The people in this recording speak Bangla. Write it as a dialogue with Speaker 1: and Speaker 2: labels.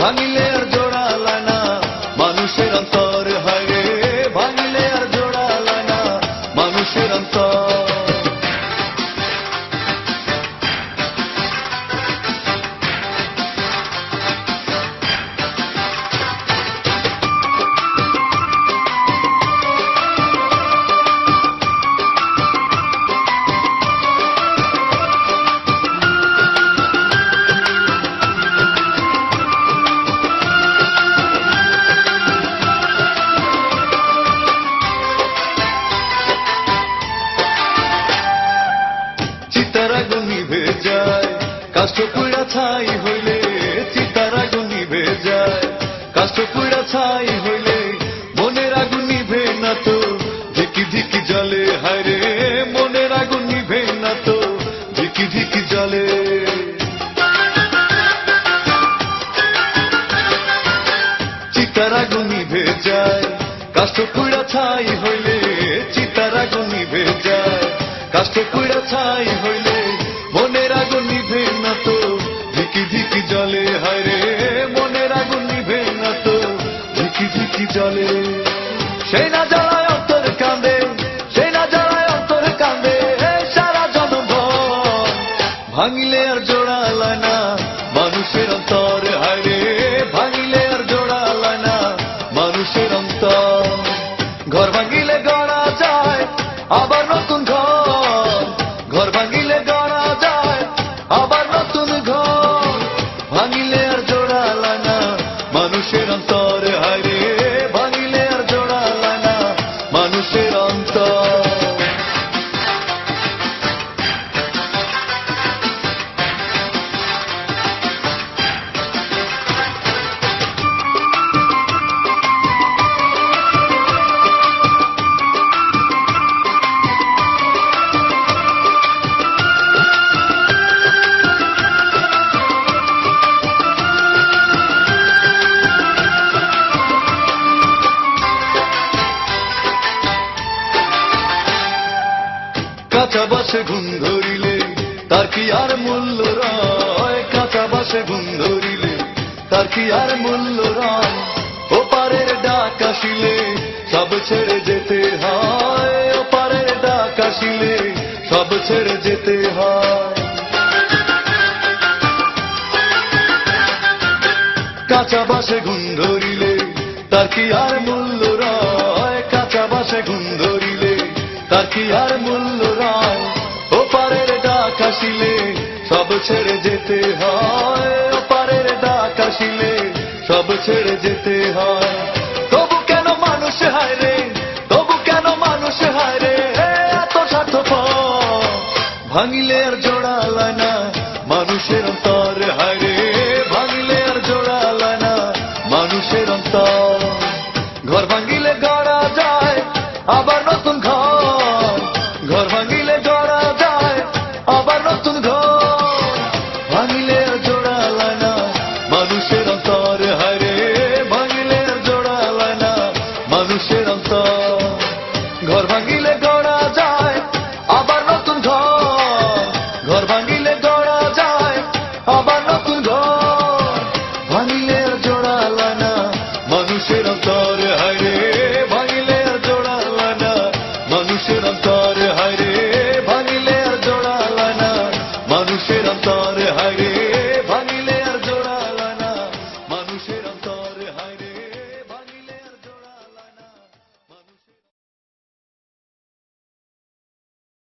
Speaker 1: ভাঙিলে আর জোড়ালা না মানুষের অন্তর, হায় রে ভাঙিলে আর জোড়ালা না মানুষের অন্তর। চিতার আগুন নিভে যায় কাষ্ঠ পুড়া ছাই হইলে, চিতার আগুন নিভে যায় কাষ্ঠ পুড়া ছাই হইলে, মনের আগুন নিভে না তো ধিকি ধিকি জ্বলে, হায় রে মনের আগুন নিভে না তো ধিকি ধিকি জ্বলে। চিতার আগুন নিভে যায় কাষ্ঠ পুড়া ছাই হইলে, চিতার আগুন নিভে যায় কাষ্ঠ পুড়া ছাই হইলে, মনের আগুন নিভে না তো ধিকি ধিকি জ্বলে, হায় রে মনের আগুন নিভে না তো ধিকি ধিকি জ্বলে। সেই না জ্বালায় অন্তর কাঁদে, সেই না জ্বালায় অন্তর কাঁদে সারা জনগণ, ভাঙিলে আর জোড়ালায় না মানুষের অন্তর, হায় রে ভাঙিলে আর জোড়ালায় না মানুষের অন্তর। ঘর ভাঙিলে গড়া যায় আবার নতুন ঘর, ঘর ভাঙিলে গড়া যায় আবার নতুন ঘর, ভাঙিলে আর জোড়ালায় না মানুষের অন্তর, হায় রে ভাঙিলে আর জোড়ালায় না মানুষের অন্তর। কাঁচা বাসে ঘুম ধরিলে তার কি আর মূল্য রয়, কাঁচা বাসে ঘুম ধরিলে তার কি আর মূল্য রয়, ওপারের ডাক আসিলে সব ছেড়ে যেতে হয়, ওপারের ডাক আসিলে সব ছেড়ে যেতে হয়। কাঁচা বাসে ঘুম ধরিলে তার কি আর মূল্য রয়, কাঁচা বাসে ঘুম ধরিলে তার কি আর মূল্য রয়, ওপারের ডাক আসিলে সব ছেড়ে যেতে হয়, ওপারের ডাক আসিলে সব ছেড়ে যেতে হয়। তবু কেন মানুষ হায় রে, তবু কেন মানুষ হায় রে এত স্বার্থপর, ভাঙিলে আর জোড়ালায় না মানুষের অন্তর।